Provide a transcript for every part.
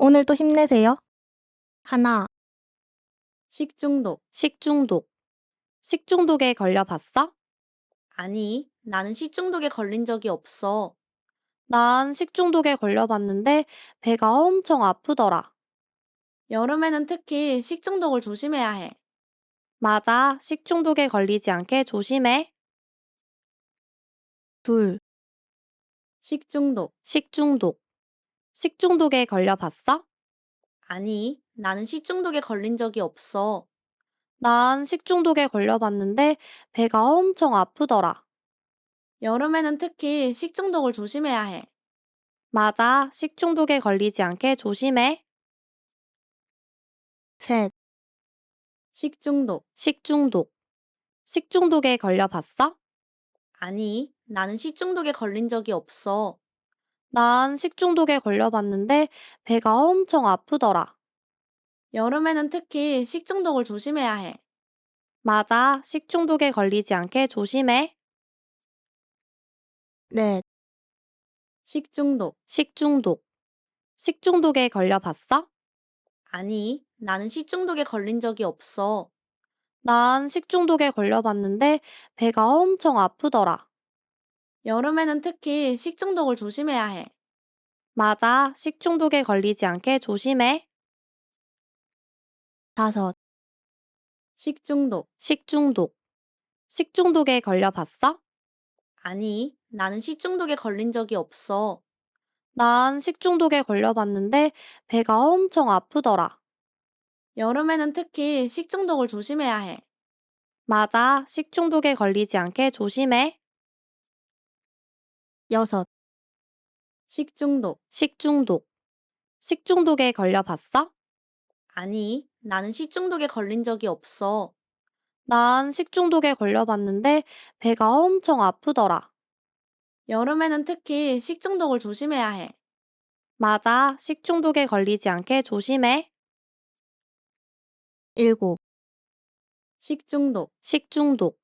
오늘도 힘내세요. 하나, 식중독. 식중독. 식중독에 걸려봤어? 아니, 나는 식중독에 걸린 적이 없어. 난 식중독에 걸려봤는데 배가 엄청 아프더라. 여름에는 특히 식중독을 조심해야 해. 맞아, 식중독에 걸리지 않게 조심해. 둘, 식중독. 식중독. 식중독에 걸려봤어? 아니, 나는 식중독에 걸린 적이 없어. 난 식중독에 걸려봤는데 배가 엄청 아프더라. 여름에는 특히 식중독을 조심해야 해. 맞아, 식중독에 걸리지 않게 조심해. 셋, 식중독. 식중독. 식중독에 걸려봤어? 아니, 나는 식중독에 걸린 적이 없어. 난 식중독에 걸려봤는데 배가 엄청 아프더라. 여름에는 특히 식중독을 조심해야 해. 맞아, 식중독에 걸리지 않게 조심해. 넷, 식중독. 식중독. 식중독에 걸려봤어? 아니, 나는 식중독에 걸린 적이 없어. 난 식중독에 걸려봤는데 배가 엄청 아프더라. 여름에는 특히 식중독을 조심해야 해. 맞아, 식중독에 걸리지 않게 조심해. 다섯, 식중독. 식중독. 식중독에 걸려봤어? 아니, 나는 식중독에 걸린 적이 없어. 난 식중독에 걸려봤는데 배가 엄청 아프더라. 여름에는 특히 식중독을 조심해야 해. 맞아, 식중독에 걸리지 않게 조심해. 여섯, 식중독. 식중독. 식중독에 걸려봤어? 아니, 나는 식중독에 걸린 적이 없어. 난 식중독에 걸려봤는데 배가 엄청 아프더라. 여름에는 특히 식중독을 조심해야 해. 맞아, 식중독에 걸리지 않게 조심해. 일곱, 식중독. 식중독.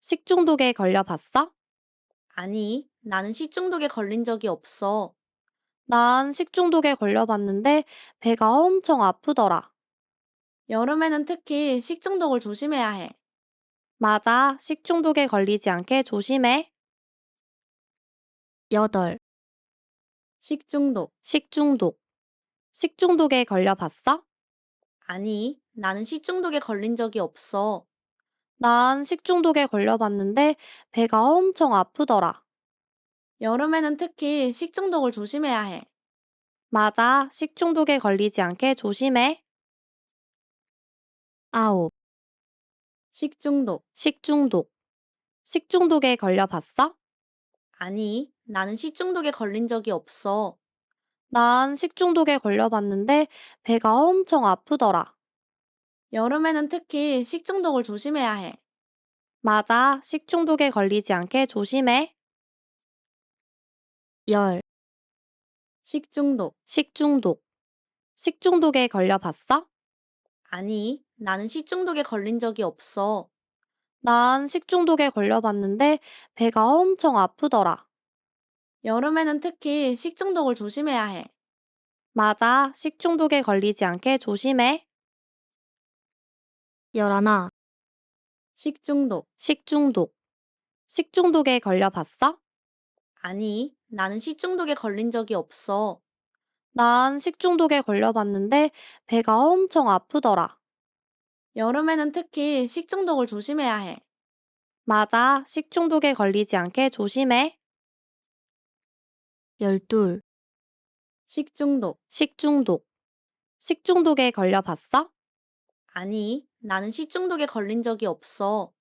식중독에 걸려봤어? 아니, 나는 식중독에 걸린 적이 없어. 난 식중독에 걸려봤는데 배가 엄청 아프더라. 여름에는 특히 식중독을 조심해야 해. 맞아, 식중독에 걸리지 않게 조심해. 여덟, 식중독. 식중독. 식중독에 걸려봤어? 아니, 나는 식중독에 걸린 적이 없어. 난 식중독에 걸려봤는데 배가 엄청 아프더라. 여름에는 특히 식중독을 조심해야 해. 맞아, 식중독에 걸리지 않게 조심해. 아홉, 식중독. 식중독. 식중독에 걸려봤어? 아니, 나는 식중독에 걸린 적이 없어. 난 식중독에 걸려봤는데 배가 엄청 아프더라. 여름에는 특히 식중독을 조심해야 해. 맞아, 식중독에 걸리지 않게 조심해. 열, 식중독. 식중독. 식중독에 걸려봤어? 아니, 나는 식중독에 걸린 적이 없어. 난 식중독에 걸려봤는데 배가 엄청 아프더라. 여름에는 특히 식중독을 조심해야 해. 맞아, 식중독에 걸리지 않게 조심해. 열하나, 식중독. 식중독. 식중독에 걸려봤어? 아니, 나는 식중독에 걸린 적이 없어. 난 식중독에 걸려봤는데 배가 엄청 아프더라. 여름에는 특히 식중독을 조심해야 해. 맞아, 식중독에 걸리지 않게 조심해. 열둘, 식중독. 식중독. 식중독에 걸려봤어? 아니, 나는 식중독에 걸린 적이 없어.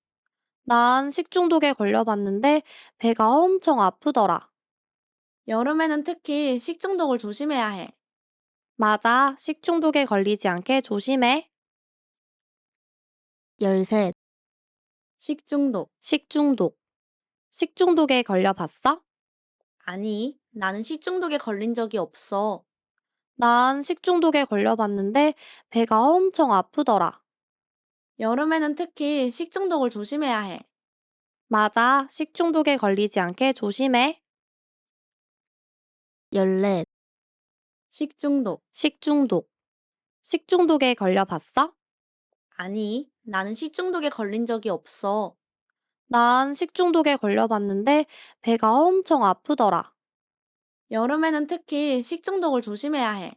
난 식중독에 걸려봤는데 배가 엄청 아프더라. 여름에는 특히 식중독을 조심해야 해. 맞아, 식중독에 걸리지 않게 조심해. 열셋, 식중독. 식중독. 식중독에 걸려봤어? 아니, 나는 식중독에 걸린 적이 없어. 난 식중독에 걸려봤는데 배가 엄청 아프더라. 여름에는 특히 식중독을 조심해야 해. 맞아, 식중독에 걸리지 않게 조심해. 열넷, 식중독. 식중독. 식중독에 걸려봤어? 아니, 나는 식중독에 걸린 적이 없어. 난 식중독에 걸려봤는데 배가 엄청 아프더라. 여름에는 특히 식중독을 조심해야 해.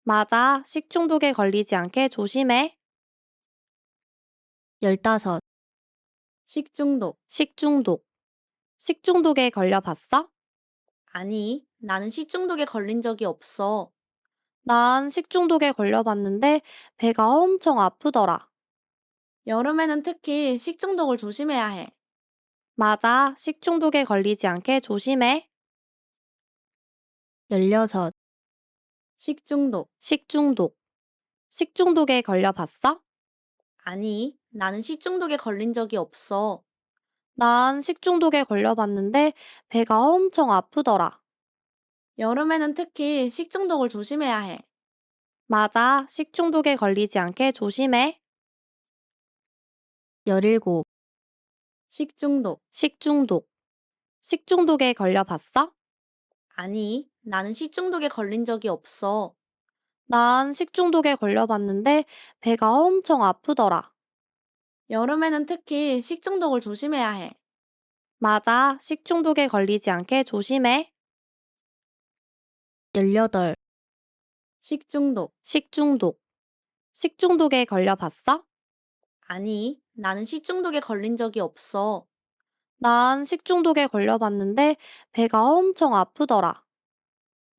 맞아, 식중독에 걸리지 않게 조심해. 15. 식중독. 식중독. 식중독에 걸려봤어? 아니, 나는 식중독에 걸린 적이 없어. 난 식중독에 걸려봤는데 배가 엄청 아프더라. 여름에는 특히 식중독을 조심해야 해. 맞아, 식중독에 걸리지 않게 조심해. 16. 식중독. 식중독. 식중독에 걸려봤어? 아니, 나는 식중독에 걸린 적이 없어. 난 식중독에 걸려봤는데 배가 엄청 아프더라. 여름에는 특히 식중독을 조심해야 해. 맞아, 식중독에 걸리지 않게 조심해. 17. 식중독. 식중독. 식중독에 걸려봤어? 아니, 나는 식중독에 걸린 적이 없어. 난 식중독에 걸려봤는데 배가 엄청 아프더라. 여름에는 특히 식중독을 조심해야 해. 맞아, 식중독에 걸리지 않게 조심해. 18. 식중독. 식중독. 식중독에 걸려봤어? 아니, 나는 식중독에 걸린 적이 없어. 난 식중독에 걸려봤는데 배가 엄청 아프더라.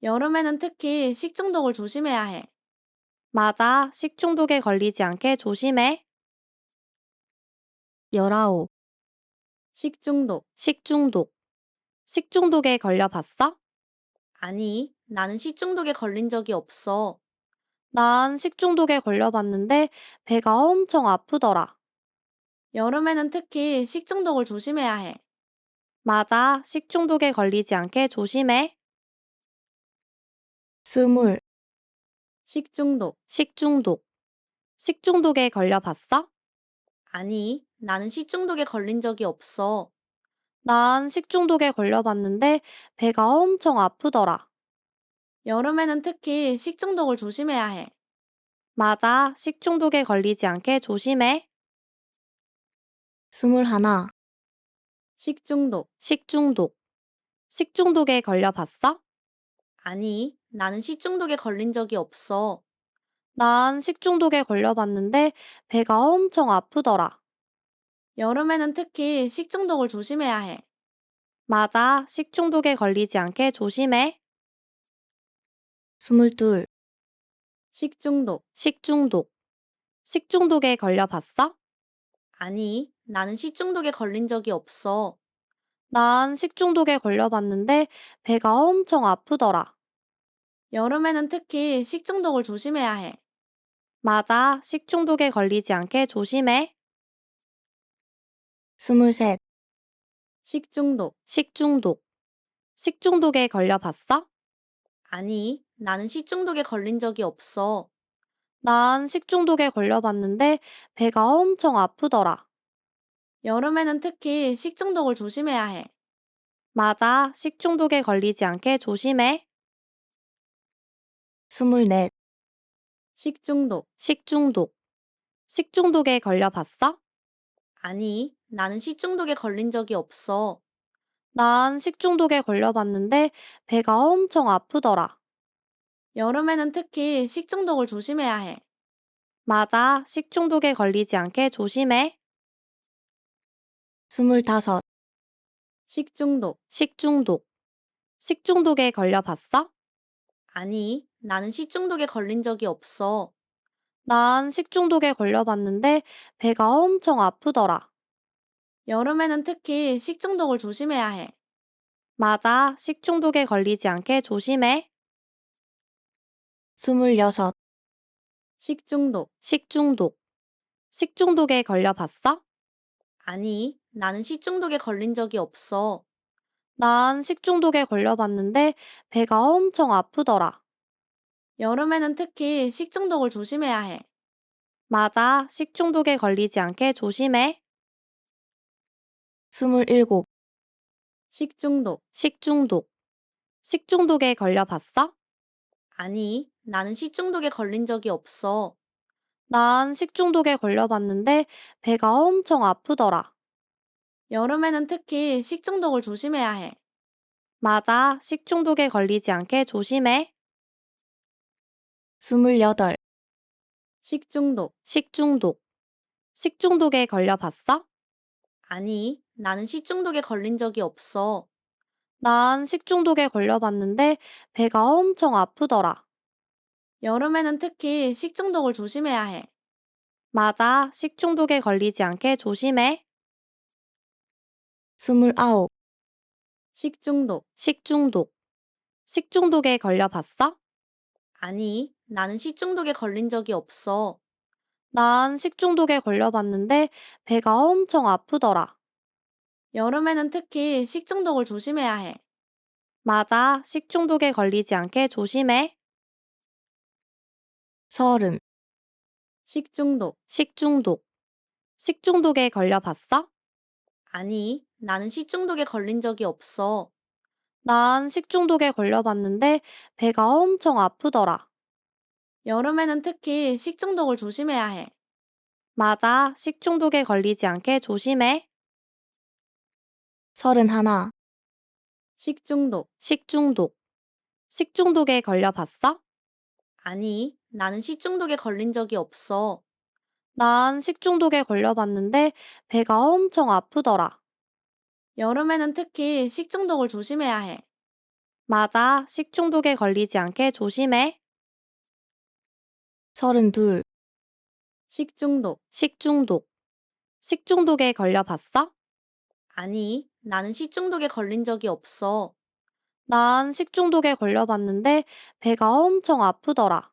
여름에는 특히 식중독을 조심해야 해. 맞아, 식중독에 걸리지 않게 조심해. 19. 식중독. 식중독. 식중독에 걸려봤어? 아니, 나는 식중독에 걸린 적이 없어. 난 식중독에 걸려봤는데 배가 엄청 아프더라. 여름에는 특히 식중독을 조심해야 해. 맞아, 식중독에 걸리지 않게 조심해. 20. 식중독. 식중독. 식중독에 걸려봤어? 아니, 나는 식중독에 걸린 적이 없어. 난 식중독에 걸려봤는데 배가 엄청 아프더라. 여름에는 특히 식중독을 조심해야 해. 맞아, 식중독에 걸리지 않게 조심해. 21. 식중독. 식중독. 식중독에 걸려봤어? 아니, 나는 식중독에 걸린 적이 없어. 난 식중독에 걸려봤는데 배가 엄청 아프더라. 여름에는 특히 식중독을 조심해야 해. 맞아, 식중독에 걸리지 않게 조심해. 22. 식중독. 식중독. 식중독에 걸려봤어? 아니, 나는 식중독에 걸린 적이 없어. 난 식중독에 걸려봤는데 배가 엄청 아프더라. 여름에는 특히 식중독을 조심해야 해. 맞아, 식중독에 걸리지 않게 조심해. 23. 식중독. 식중독. 식중독에 걸려봤어? 아니, 나는 식중독에 걸린 적이 없어. 난 식중독에 걸려봤는데 배가 엄청 아프더라. 여름에는 특히 식중독을 조심해야 해. 맞아, 식중독에 걸리지 않게 조심해. 24. 식중독. 식중독. 식중독에 걸려봤어? 아니, 나는 식중독에 걸린 적이 없어. 난 식중독에 걸려봤는데 배가 엄청 아프더라. 여름에는 특히 식중독을 조심해야 해. 맞아, 식중독에 걸리지 않게 조심해. 25. 식중독. 식중독. 식중독에 걸려봤어? 아니, 나는 식중독에 걸린 적이 없어. 난 식중독에 걸려봤는데 배가 엄청 아프더라. 여름에는 특히 식중독을 조심해야 해. 맞아, 식중독에 걸리지 않게 조심해. 26. 식중독. 식중독. 식중독에 걸려봤어? 아니, 나는 식중독에 걸린 적이 없어. 난 식중독에 걸려봤는데 배가 엄청 아프더라. 여름에는 특히 식중독을 조심해야 해. 맞아, 식중독에 걸리지 않게 조심해. 27. 식중독. 식중독. 식중독에 걸려봤어? 아니, 나는 식중독에 걸린 적이 없어. 난 식중독에 걸려봤는데 배가 엄청 아프더라. 여름에는 특히 식중독을 조심해야 해. 맞아, 식중독에 걸리지 않게 조심해. 28. 식중독. 식중독. 식중독에 걸려봤어? 아니, 나는 식중독에 걸린 적이 없어. 난 식중독에 걸려봤는데 배가 엄청 아프더라. 여름에는 특히 식중독을 조심해야 해. 맞아, 식중독에 걸리지 않게 조심해. 29. 식중독. 식중독. 식중독에 걸려봤어? 아니, 나는 식중독에 걸린 적이 없어. 난 식중독에 걸려봤는데 배가 엄청 아프더라. 여름에는 특히 식중독을 조심해야 해. 맞아, 식중독에 걸리지 않게 조심해. 30. 식중독. 식중독. 식중독에 걸려봤어? 아니, 나는 식중독에 걸린 적이 없어. 난 식중독에 걸려봤는데 배가 엄청 아프더라. 여름에는 특히 식중독을 조심해야 해. 맞아, 식중독에 걸리지 않게 조심해. 31. 식중독. 식중독. 식중독에 걸려봤어? 아니, 나는 식중독에 걸린 적이 없어. 난 식중독에 걸려봤는데 배가 엄청 아프더라. 여름에는 특히 식중독을 조심해야 해. 맞아, 식중독에 걸리지 않게 조심해. 32. 식중독. 식중독. 식중독에 걸려봤어? 아니, 나는 식중독에 걸린 적이 없어. 난 식중독에 걸려봤는데 배가 엄청 아프더라.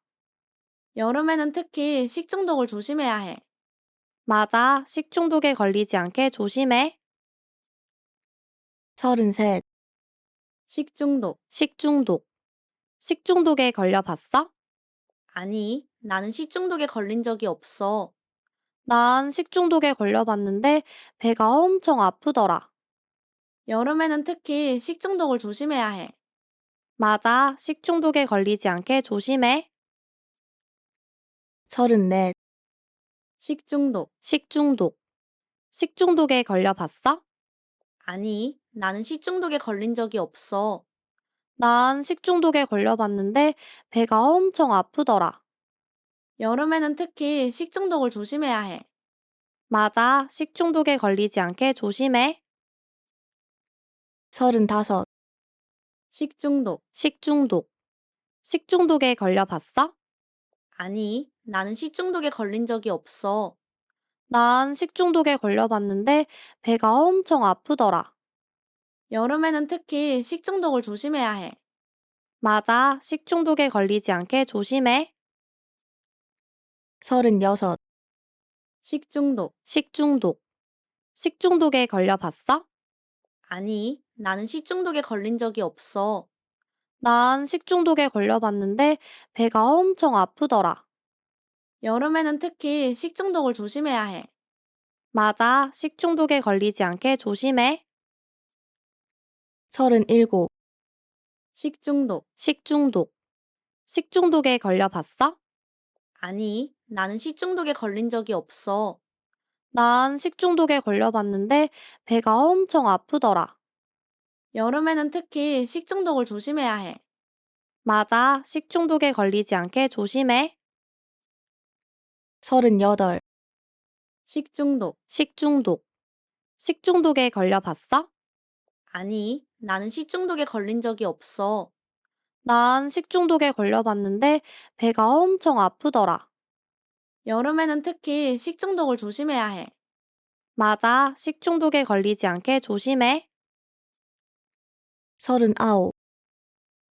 여름에는 특히 식중독을 조심해야 해. 맞아, 식중독에 걸리지 않게 조심해. 33. 식중독. 식중독. 식중독에 걸려봤어? 아니, 나는 식중독에 걸린 적이 없어. 난 식중독에 걸려봤는데 배가 엄청 아프더라. 여름에는 특히 식중독을 조심해야 해. 맞아, 식중독에 걸리지 않게 조심해. 34. 식중독. 식중독. 식중독에 걸려봤어? 아니, 나는 식중독에 걸린 적이 없어. 난 식중독에 걸려봤는데 배가 엄청 아프더라. 여름에는 특히 식중독을 조심해야 해. 맞아, 식중독에 걸리지 않게 조심해. 35. 식중독. 식중독. 식중독에 걸려봤어? 아니, 나는 식중독에 걸린 적이 없어. 난 식중독에 걸려봤는데 배가 엄청 아프더라. 여름에는 특히 식중독을 조심해야 해. 맞아, 식중독에 걸리지 않게 조심해. 36. 식중독. 식중독. 식중독에 걸려봤어? 아니, 나는 식중독에 걸린 적이 없어. 난 식중독에 걸려봤는데 배가 엄청 아프더라. 여름에는 특히 식중독을 조심해야 해. 맞아, 식중독에 걸리지 않게 조심해. 37. 식중독. 식중독. 식중독에 걸려봤어? 아니, 나는 식중독에 걸린 적이 없어. 난 식중독에 걸려봤는데 배가 엄청 아프더라. 여름에는 특히 식중독을 조심해야 해. 맞아, 식중독에 걸리지 않게 조심해. 38. 식중독. 식중독. 식중독에 걸려봤어? 아니, 나는 식중독에 걸린 적이 없어. 난 식중독에 걸려봤는데 배가 엄청 아프더라. 여름에는 특히 식중독을 조심해야 해. 맞아, 식중독에 걸리지 않게 조심해. 39.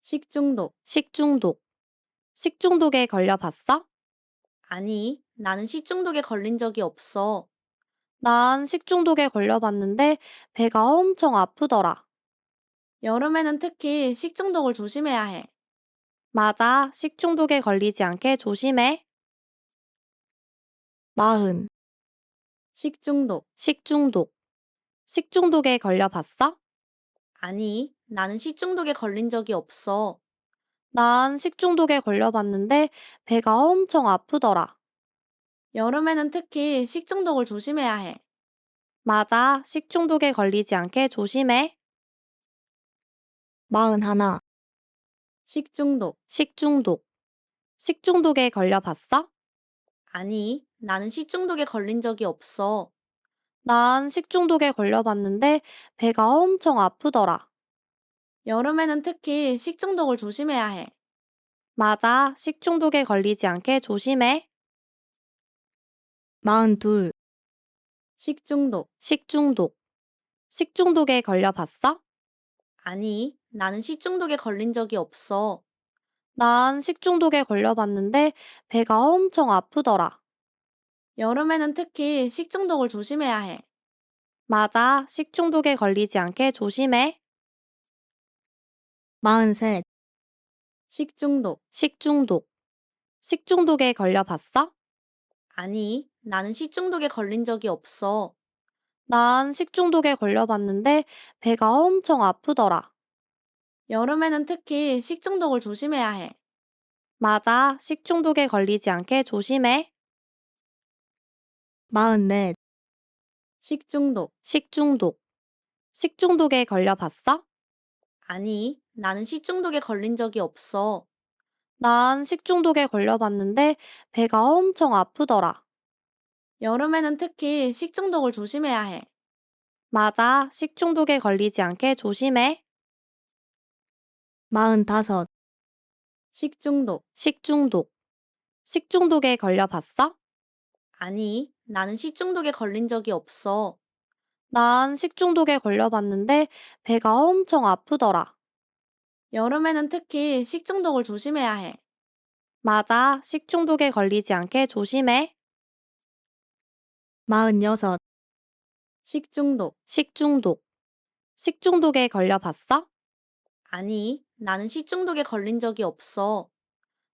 식중독. 식중독. 식중독에 걸려봤어? 아니, 나는 식중독에 걸린 적이 없어. 난 식중독에 걸려봤는데 배가 엄청 아프더라. 여름에는 특히 식중독을 조심해야 해. 맞아, 식중독에 걸리지 않게 조심해. 40. 식중독. 식중독. 식중독에 걸려봤어? 아니, 나는 식중독에 걸린 적이 없어. 난 식중독에 걸려봤는데 배가 엄청 아프더라. 여름에는 특히 식중독을 조심해야 해. 맞아, 식중독에 걸리지 않게 조심해. 41. 식중독. 식중독. 식중독에 걸려봤어? 아니, 나는 식중독에 걸린 적이 없어. 난 식중독에 걸려봤는데 배가 엄청 아프더라. 여름에는 특히 식중독을 조심해야 해. 맞아, 식중독에 걸리지 않게 조심해. 42. 식중독. 식중독. 식중독에 걸려봤어? 아니, 나는 식중독에 걸린 적이 없어. 난 식중독에 걸려봤는데 배가 엄청 아프더라. 여름에는 특히 식중독을 조심해야 해. 맞아, 식중독에 걸리지 않게 조심해. 43. 식중독. 식중독. 식중독에 걸려봤어? 아니, 나는 식중독에 걸린 적이 없어. 난 식중독에 걸려봤는데 배가 엄청 아프더라. 여름에는 특히 식중독을 조심해야 해. 맞아, 식중독에 걸리지 않게 조심해. 44. 식중독. 식중독. 식중독에 걸려봤어? 아니, 나는 식중독에 걸린 적이 없어. 난 식중독에 걸려봤는데 배가 엄청 아프더라. 여름에는 특히 식중독을 조심해야 해. 맞아, 식중독에 걸리지 않게 조심해. 45. 식중독. 식중독. 식중독에 걸려봤어? 아니, 나는 식중독에 걸린 적이 없어. 난 식중독에 걸려봤는데 배가 엄청 아프더라. 여름에는 특히 식중독을 조심해야 해. 맞아, 식중독에 걸리지 않게 조심해. 46. 식중독. 식중독. 식중독에 걸려봤어? 아니, 나는 식중독에 걸린 적이 없어.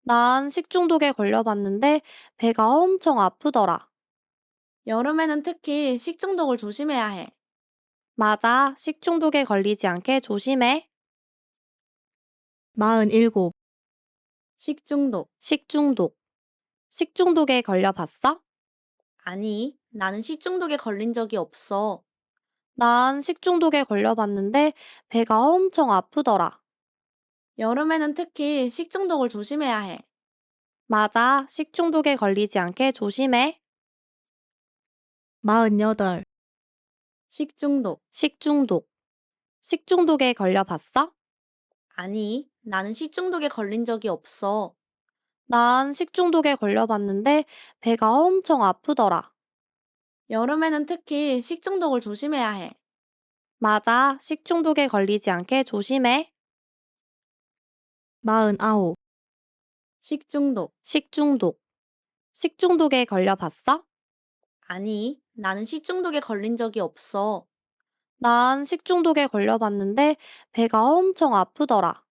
난 식중독에 걸려봤는데 배가 엄청 아프더라. 여름에는 특히 식중독을 조심해야 해. 맞아, 식중독에 걸리지 않게 조심해. 47. 식중독. 식중독. 식중독에 걸려봤어? 아니, 나는 식중독에 걸린 적이 없어. 난 식중독에 걸려봤는데 배가 엄청 아프더라. 여름에는 특히 식중독을 조심해야 해. 맞아, 식중독에 걸리지 않게 조심해. 48. 식중독. 식중독. 식중독에 걸려봤어? 아니, 나는 식중독에 걸린 적이 없어. 난 식중독에 걸려봤는데 배가 엄청 아프더라. 여름에는 특히 식중독을 조심해야 해. 맞아, 식중독에 걸리지 않게 조심해. 49. 식중독. 식중독. 식중독에 걸려봤어? 아니, 나는 식중독에 걸린 적이 없어. 난 식중독에 걸려봤는데 배가 엄청 아프더라.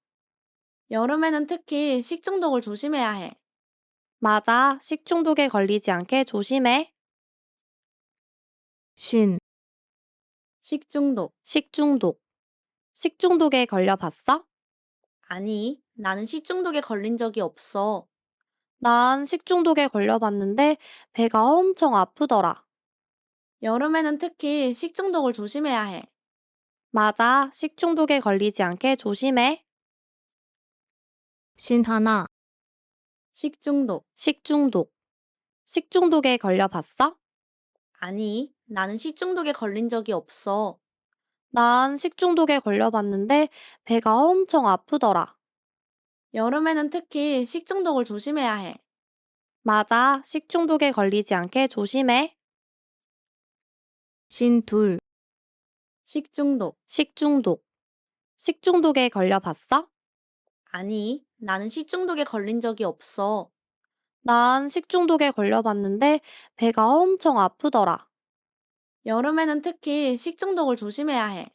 여름에는 특히 식중독을 조심해야 해. 맞아, 식중독에 걸리지 않게 조심해. 50. 식중독. 식중독. 식중독에 걸려봤어? 아니, 나는 식중독에 걸린 적이 없어. 난 식중독에 걸려봤는데 배가 엄청 아프더라. 여름에는 특히 식중독을 조심해야 해. 맞아, 식중독에 걸리지 않게 조심해. 51. 식중독. 식중독. 식중독에 걸려봤어? 아니, 나는 식중독에 걸린 적이 없어. 난 식중독에 걸려봤는데 배가 엄청 아프더라. 여름에는 특히 식중독을 조심해야 해. 맞아, 식중독에 걸리지 않게 조심해. 52. 식중독. 식중독. 식중독에 걸려봤어? 아니, 나는 식중독에 걸린 적이 없어. 난 식중독에 걸려봤는데 배가 엄청 아프더라. 여름에는 특히 식중독을 조심해야 해.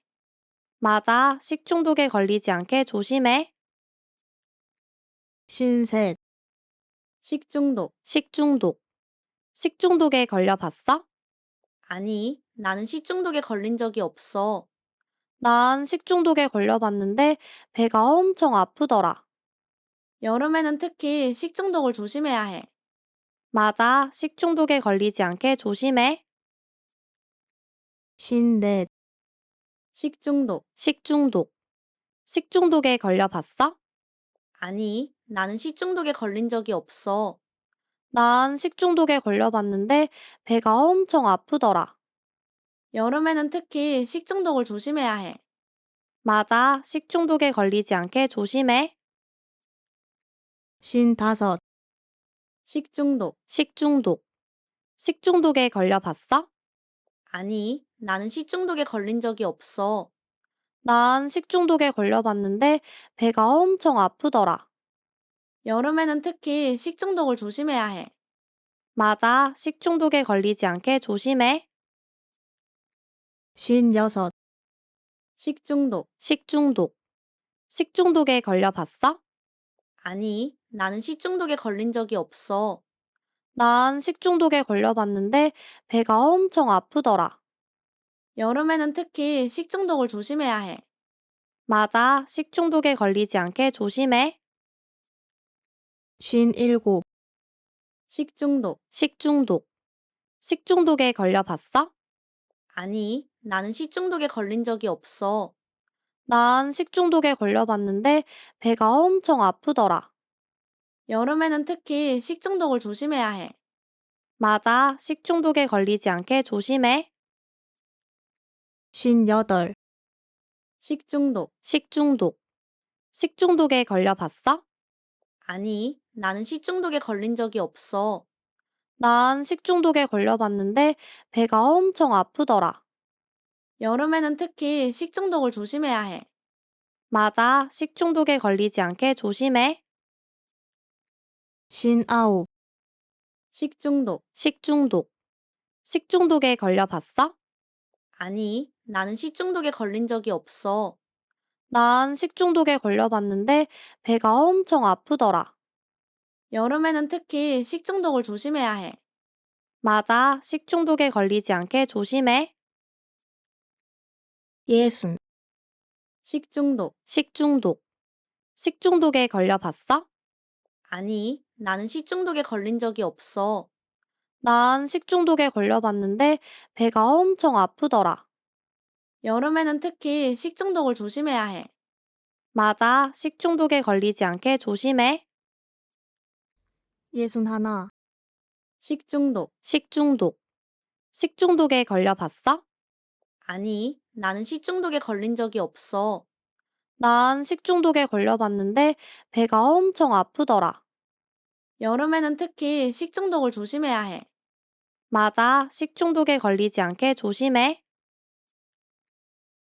맞아, 식중독에 걸리지 않게 조심해. 53. 식중독. 식중독. 식중독에 걸려봤어? 아니, 나는 식중독에 걸린 적이 없어. 난 식중독에 걸려봤는데 배가 엄청 아프더라. 여름에는 특히 식중독을 조심해야 해. 맞아. 식중독에 걸리지 않게 조심해. 쉰넷, 식중독. 식중독. 식중독에 걸려봤어? 아니, 나는 식중독에 걸린 적이 없어. 난 식중독에 걸려봤는데 배가 엄청 아프더라. 여름에는 특히 식중독을 조심해야 해. 맞아. 식중독에 걸리지 않게 조심해. 쉰다섯, 식중독. 식중독. 식중독에 걸려봤어? 아니, 나는 식중독에 걸린 적이 없어. 난 식중독에 걸려봤는데 배가 엄청 아프더라. 여름에는 특히 식중독을 조심해야 해. 맞아. 식중독에 걸리지 않게 조심해. 쉰여섯, 식중독. 식중독. 식중독에 걸려봤어? 아니, 나는 식중독에 걸린 적이 없어. 난 식중독에 걸려봤는데 배가 엄청 아프더라. 여름에는 특히 식중독을 조심해야 해. 맞아. 식중독에 걸리지 않게 조심해. 쉰일곱, 식중독. 식중독. 식중독에 걸려봤어? 아니, 나는 식중독에 걸린 적이 없어. 난 식중독에 걸려봤는데 배가 엄청 아프더라. 여름에는 특히 식중독을 조심해야 해. 맞아. 식중독에 걸리지 않게 조심해. 쉰여덟, 식중독. 식중독. 식중독에 걸려봤어? 아니, 나는 식중독에 걸린 적이 없어. 난 식중독에 걸려봤는데 배가 엄청 아프더라. 여름에는 특히 식중독을 조심해야 해. 맞아. 식중독에 걸리지 않게 조심해. 쉰아홉, 식중독. 식중독. 식중독에 걸려봤어? 아니, 나는 식중독에 걸린 적이 없어. 난 식중독에 걸려봤는데 배가 엄청 아프더라. 여름에는 특히 식중독을 조심해야 해. 맞아. 식중독에 걸리지 않게 조심해. 예순, 식중독. 식중독. 식중독에 걸려봤어? 아니, 나는 식중독에 걸린 적이 없어. 난 식중독에 걸려봤는데 배가 엄청 아프더라. 여름에는 특히 식중독을 조심해야 해. 맞아. 식중독에 걸리지 않게 조심해. 예순하나, 식중독. 식중독. 식중독에 걸려봤어? 아니, 나는 식중독에 걸린 적이 없어. 난 식중독에 걸려봤는데 배가 엄청 아프더라. 여름에는 특히 식중독을 조심해야 해. 맞아. 식중독에 걸리지 않게 조심해.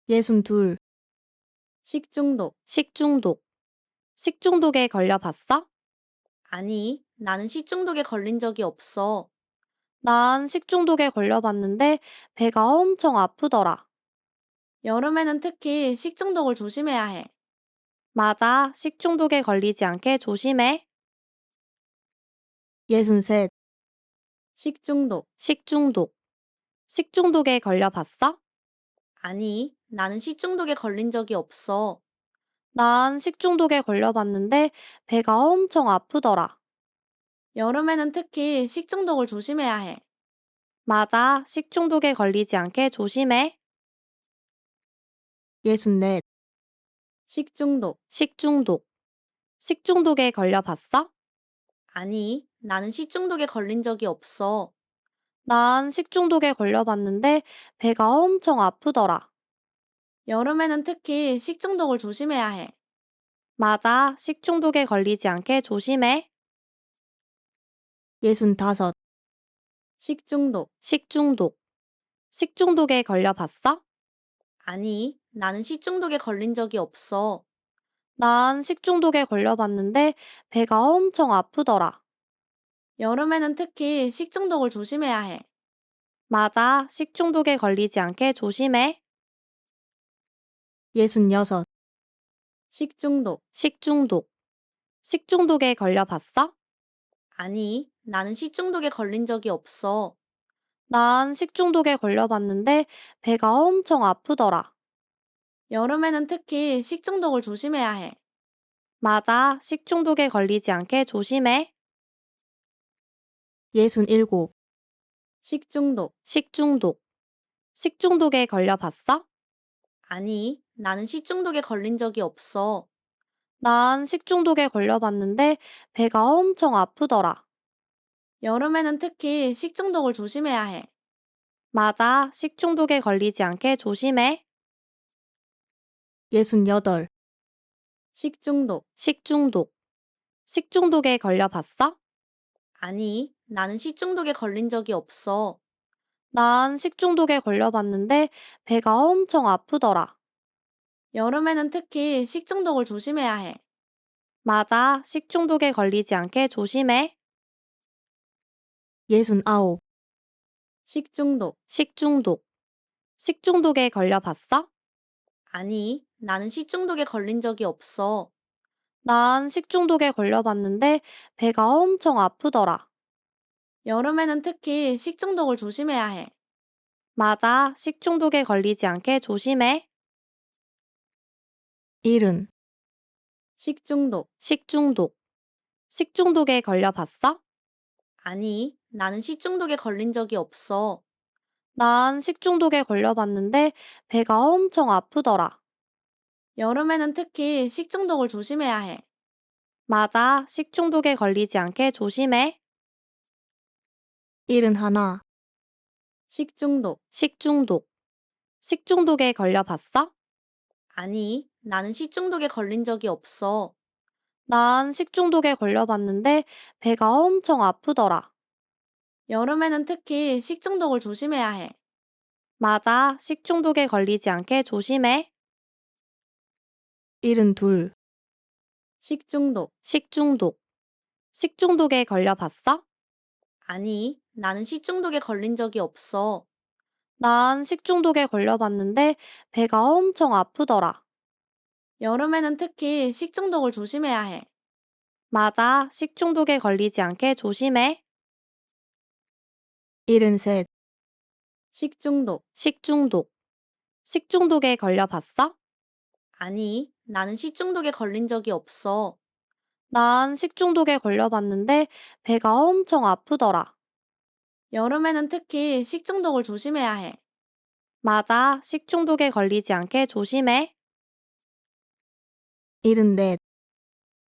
예순둘, 식중독. 식중독. 식중독에 걸려봤어? 아니, 나는 식중독에 걸린 적이 없어. 난 식중독에 걸려봤는데 배가 엄청 아프더라. 여름에는 특히 식중독을 조심해야 해. 맞아. 식중독에 걸리지 않게 조심해. 예순셋, 식중독. 식중독. 식중독에 걸려봤어? 아니, 나는 식중독에 걸린 적이 없어. 난 식중독에 걸려봤는데 배가 엄청 아프더라. 여름에는 특히 식중독을 조심해야 해. 맞아. 식중독에 걸리지 않게 조심해. 예순넷, 식중독. 식중독. 식중독에 걸려봤어? 아니, 나는 식중독에 걸린 적이 없어. 난 식중독에 걸려봤는데 배가 엄청 아프더라. 여름에는 특히 식중독을 조심해야 해. 맞아. 식중독에 걸리지 않게 조심해. 예순다섯, 식중독. 식중독. 식중독에 걸려봤어? 아니, 나는 식중독에 걸린 적이 없어. 난 식중독에 걸려봤는데 배가 엄청 아프더라. 여름에는 특히 식중독을 조심해야 해. 맞아. 식중독에 걸리지 않게 조심해. 예순여섯, 식중독. 식중독. 식중독에 걸려봤어? 아니, 나는 식중독에 걸린 적이 없어. 난 식중독에 걸려봤는데 배가 엄청 아프더라. 여름에는 특히 식중독을 조심해야 해. 맞아. 식중독에 걸리지 않게 조심해. 67. 식중독. 식중독. 식중독에 걸려봤어? 아니, 나는 식중독에 걸린 적이 없어. 난 식중독에 걸려봤는데 배가 엄청 아프더라. 여름에는 특히 식중독을 조심해야 해. 맞아. 식중독에 걸리지 않게 조심해. 68. 식중독. 식중독. 식중독에 걸려봤어? 아니, 나는 식중독에 걸린 적이 없어. 난 식중독에 걸려봤는데 배가 엄청 아프더라. 여름에는 특히 식중독을 조심해야 해. 맞아. 식중독에 걸리지 않게 조심해. 69. 식중독. 식중독. 식중독에 걸려봤어? 아니, 나는 식중독에 걸린 적이 없어. 난 식중독에 걸려봤는데 배가 엄청 아프더라. 여름에는 특히 식중독을 조심해야 해. 맞아. 식중독에 걸리지 않게 조심해. 70. 식중독. 식중독. 식중독에 걸려봤어? 아니, 나는 식중독에 걸린 적이 없어. 난 식중독에 걸려봤는데 배가 엄청 아프더라. 여름에는 특히 식중독을 조심해야 해. 맞아. 식중독에 걸리지 않게 조심해. 71. 식중독. 식중독. 식중독에 걸려봤어? 아니, 나는 식중독에 걸린 적이 없어. 난 식중독에 걸려봤는데 배가 엄청 아프더라. 여름에는 특히 식중독을 조심해야 해. 맞아. 식중독에 걸리지 않게 조심해. 72. 식중독. 식중독. 식중독에 걸려봤어? 아니, 나는 식중독에 걸린 적이 없어. 난 식중독에 걸려봤는데 배가 엄청 아프더라. 여름에는 특히 식중독을 조심해야 해. 맞아. 식중독에 걸리지 않게 조심해. 73. 식중독. 식중독. 식중독에 걸려봤어? 아니, 나는 식중독에 걸린 적이 없어. 난 식중독에 걸려봤는데 배가 엄청 아프더라. 여름에는 특히 식중독을 조심해야 해. 맞아. 식중독에 걸리지 않게 조심해. 74.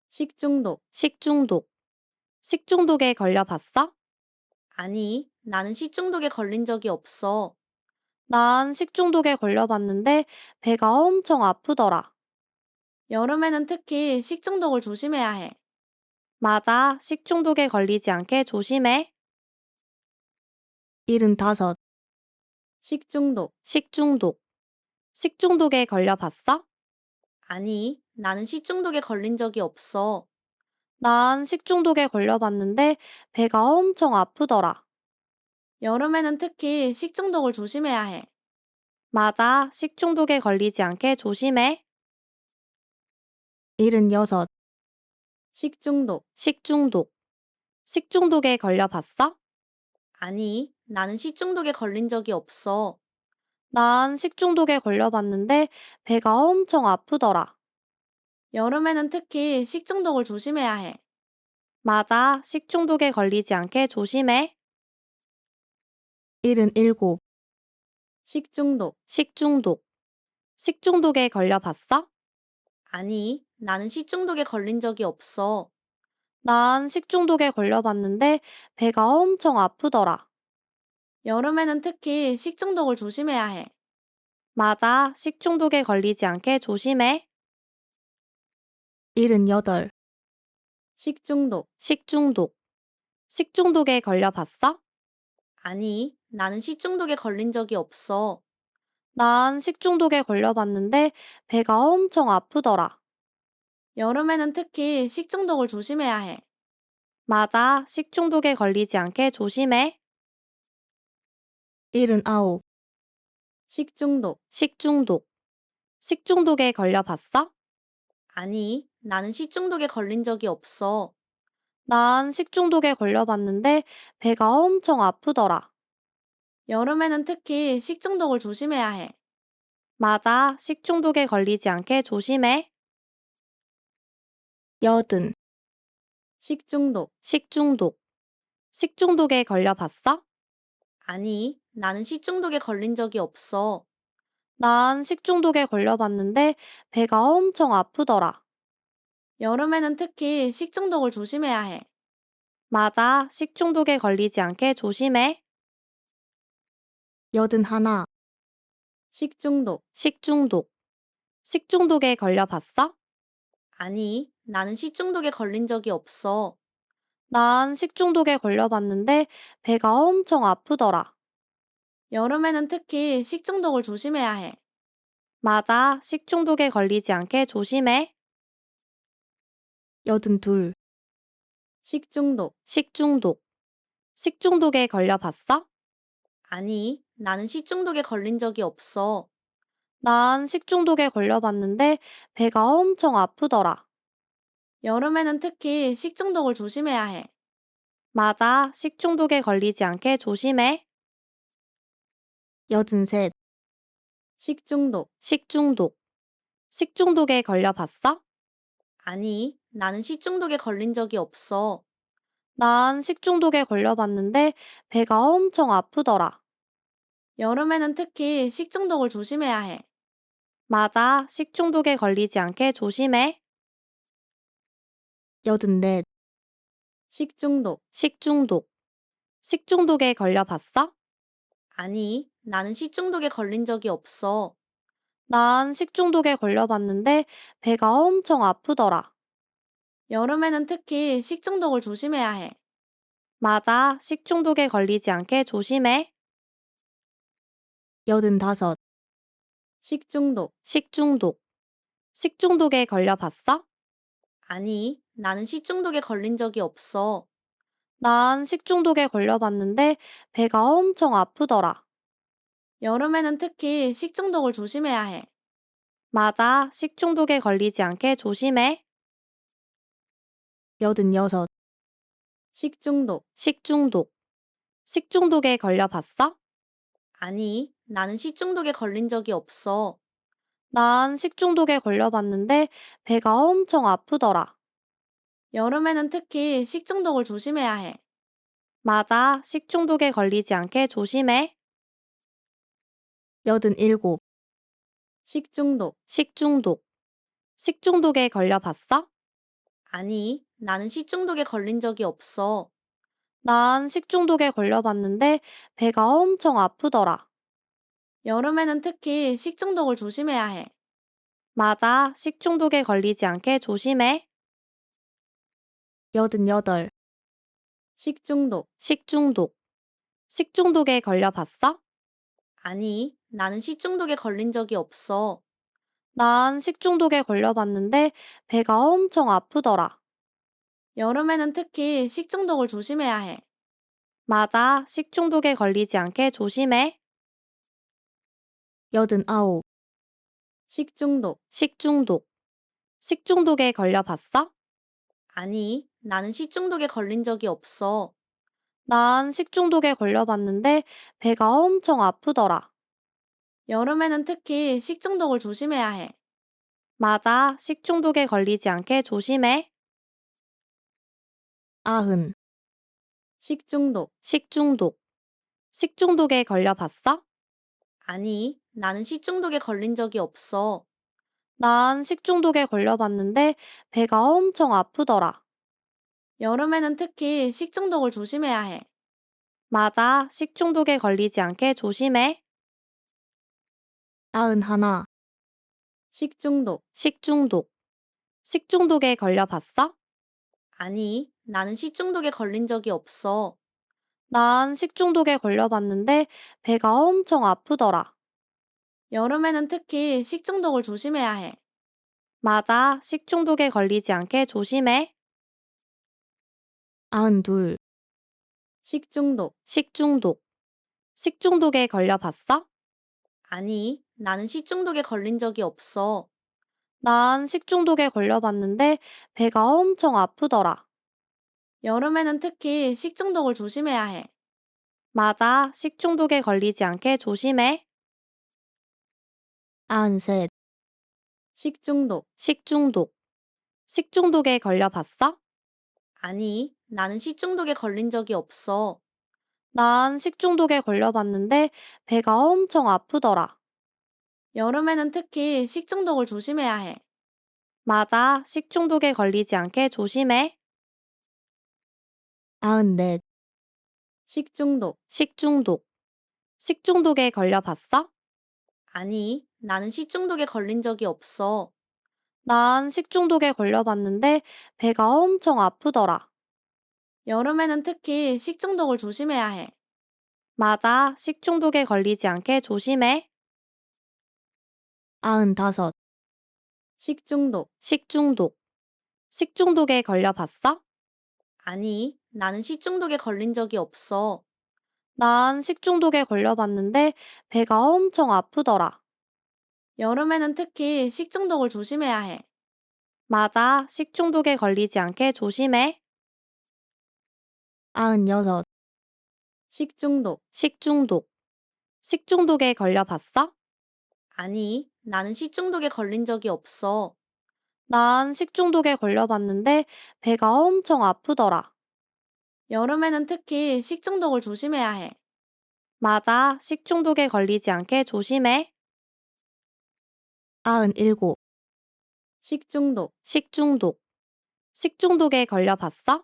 식중독. 식중독. 식중독에 걸려봤어? 아니, 나는 식중독에 걸린 적이 없어. 난 식중독에 걸려봤는데 배가 엄청 아프더라. 여름에는 특히 식중독을 조심해야 해. 맞아. 식중독에 걸리지 않게 조심해. 75. 식중독. 식중독. 식중독에 걸려봤어? 아니, 나는 식중독에 걸린 적이 없어. 난 식중독에 걸려봤는데 배가 엄청 아프더라. 여름에는 특히 식중독을 조심해야 해. 맞아. 식중독에 걸리지 않게 조심해. 76. 식중독. 식중독. 식중독에 걸려봤어? 아니, 나는 식중독에 걸린 적이 없어. 난 식중독에 걸려봤는데 배가 엄청 아프더라. 여름에는 특히 식중독을 조심해야 해. 맞아. 식중독에 걸리지 않게 조심해. 77. 식중독. 식중독. 식중독에 걸려봤어? 아니, 나는 식중독에 걸린 적이 없어. 난 식중독에 걸려봤는데 배가 엄청 아프더라. 여름에는 특히 식중독을 조심해야 해. 맞아. 식중독에 걸리지 않게 조심해. 78. 식중독. 식중독. 식중독에 걸려봤어? 아니, 나는 식중독에 걸린 적이 없어. 난 식중독에 걸려봤는데 배가 엄청 아프더라. 여름에는 특히 식중독을 조심해야 해. 맞아. 식중독에 걸리지 않게 조심해. 79. 식중독. 식중독. 식중독에 걸려봤어? 아니, 나는 식중독에 걸린 적이 없어. 난 식중독에 걸려봤는데 배가 엄청 아프더라. 여름에는 특히 식중독을 조심해야 해. 맞아. 식중독에 걸리지 않게 조심해. 여든, 식중독. 식중독. 식중독에 걸려봤어? 아니, 나는 식중독에 걸린 적이 없어. 난 식중독에 걸려봤는데 배가 엄청 아프더라. 여름에는 특히 식중독을 조심해야 해. 맞아, 식중독에 걸리지 않게 조심해. 여든 하나, 식중독. 식중독. 식중독에 걸려봤어? 아니, 나는 식중독에 걸린 적이 없어. 난 식중독에 걸려봤는데 배가 엄청 아프더라. 여름에는 특히 식중독을 조심해야 해. 맞아, 식중독에 걸리지 않게 조심해. 여든 둘, 식중독. 식중독. 식중독에 걸려봤어? 아니, 나는 식중독에 걸린 적이 없어. 난 식중독에 걸려봤는데 배가 엄청 아프더라. 여름에는 특히 식중독을 조심해야 해. 맞아, 식중독에 걸리지 않게 조심해. 여든 셋, 식중독. 식중독. 식중독에 걸려봤어? 아니, 나는 식중독에 걸린 적이 없어. 난 식중독에 걸려봤는데 배가 엄청 아프더라. 여름에는 특히 식중독을 조심해야 해. 맞아, 식중독에 걸리지 않게 조심해. 여든 넷, 식중독. 식중독. 식중독에 걸려봤어? 아니, 나는 식중독에 걸린 적이 없어. 난 식중독에 걸려봤는데 배가 엄청 아프더라. 여름에는 특히 식중독을 조심해야 해. 맞아, 식중독에 걸리지 않게 조심해. 여든 다섯, 식중독. 식중독. 식중독에 걸려봤어? 아니, 나는 식중독에 걸린 적이 없어. 난 식중독에 걸려봤는데 배가 엄청 아프더라. 여름에는 특히 식중독을 조심해야 해. 맞아, 식중독에 걸리지 않게 조심해. 여든 여섯, 식중독. 식중독. 식중독에 걸려봤어? 아니, 나는 식중독에 걸린 적이 없어. 난 식중독에 걸려봤는데 배가 엄청 아프더라. 여름에는 특히 식중독을 조심해야 해. 맞아, 식중독에 걸리지 않게 조심해. 여든 일곱, 식중독. 식중독. 식중독에 걸려봤어? 아니, 나는 식중독에 걸린 적이 없어. 난 식중독에 걸려봤는데 배가 엄청 아프더라. 여름에는 특히 식중독을 조심해야 해. 맞아, 식중독에 걸리지 않게 조심해. 여든 여덟, 식중독. 식중독. 식중독에 걸려봤어? 아니, 나는 식중독에 걸린 적이 없어. 난 식중독에 걸려봤는데 배가 엄청 아프더라. 여름에는 특히 식중독을 조심해야 해. 맞아, 식중독에 걸리지 않게 조심해. 여든 아홉, 식중독. 식중독. 식중독에 걸려봤어? 아니, 나는 식중독에 걸린 적이 없어. 난 식중독에 걸려봤는데 배가 엄청 아프더라. 여름에는 특히 식중독을 조심해야 해. 맞아, 식중독에 걸리지 않게 조심해. 아흔, 식중독. 식중독. 식중독에 걸려봤어? 아니, 나는 식중독에 걸린 적이 없어. 난 식중독에 걸려봤는데 배가 엄청 아프더라. 여름에는 특히 식중독을 조심해야 해. 맞아, 식중독에 걸리지 않게 조심해. 아흔 하나, 식중독. 식중독. 식중독에 걸려봤어? 아니, 나는 식중독에 걸린 적이 없어. 난 식중독에 걸려봤는데 배가 엄청 아프더라. 여름에는 특히 식중독을 조심해야 해. 맞아, 식중독에 걸리지 않게 조심해. 아흔 둘, 식중독. 식중독. 식중독에 걸려봤어? 아니, 나는 식중독에 걸린 적이 없어. 난 식중독에 걸려봤는데 배가 엄청 아프더라. 여름에는 특히 식중독을 조심해야 해. 맞아, 식중독에 걸리지 않게 조심해. 아흔 셋, 식중독. 식중독. 식중독에 걸려봤어? 아니, 나는 식중독에 걸린 적이 없어. 난 식중독에 걸려봤는데 배가 엄청 아프더라. 여름에는 특히 식중독을 조심해야 해. 맞아, 식중독에 걸리지 않게 조심해. 94. 식중독. 식중독. 식중독에 걸려봤어? 아니, 나는 식중독에 걸린 적이 없어. 난 식중독에 걸려봤는데 배가 엄청 아프더라. 여름에는 특히 식중독을 조심해야 해. 맞아, 식중독에 걸리지 않게 조심해. 95. 식중독. 식중독. 식중독에 걸려봤어? 아니, 나는 식중독에 걸린 적이 없어. 난 식중독에 걸려봤는데 배가 엄청 아프더라. 여름에는 특히 식중독을 조심해야 해. 맞아, 식중독에 걸리지 않게 조심해. 96. 식중독. 식중독. 식중독에 걸려봤어? 아니, 나는 식중독에 걸린 적이 없어. 난 식중독에 걸려봤는데 배가 엄청 아프더라. 여름에는 특히 식중독을 조심해야 해. 맞아, 식중독에 걸리지 않게 조심해. 97. 식중독. 식중독. 식중독에 걸려봤어?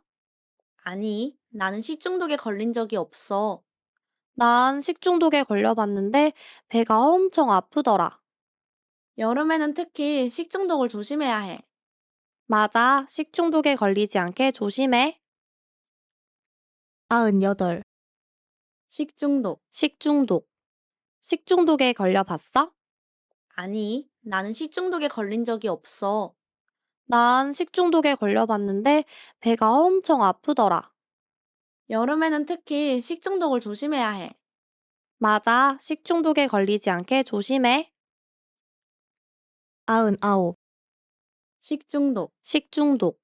아니, 나는 식중독에 걸린 적이 없어. 난 식중독에 걸려봤는데 배가 엄청 아프더라. 여름에는 특히 식중독을 조심해야 해. 맞아, 식중독에 걸리지 않게 조심해. 98. 식중독. 식중독. 식중독에 걸려봤어? 아니, 나는 식중독에 걸린 적이 없어. 난 식중독에 걸려봤는데 배가 엄청 아프더라. 여름에는 특히 식중독을 조심해야 해. 맞아, 식중독에 걸리지 않게 조심해. 99. 식중독. 식중독.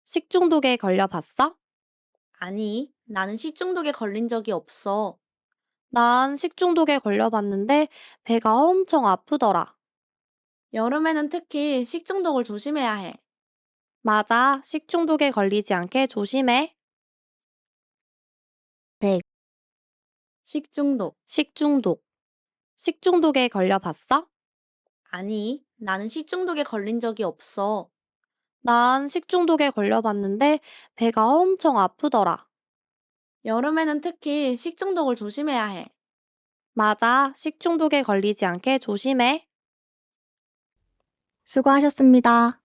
식중독에 걸려봤어? 아니, 나는 식중독에 걸린 적이 없어. 난 식중독에 걸려봤는데 배가 엄청 아프더라. 여름에는 특히 식중독을 조심해야 해. 맞아, 식중독에 걸리지 않게 조심해. 100. 식중독. 식중독. 식중독에 걸려봤어? 아니, 나는 식중독에 걸린 적이 없어. 난 식중독에 걸려봤는데 배가 엄청 아프더라. 여름에는 특히 식중독을 조심해야 해. 맞아, 식중독에 걸리지 않게 조심해. 수고하셨습니다.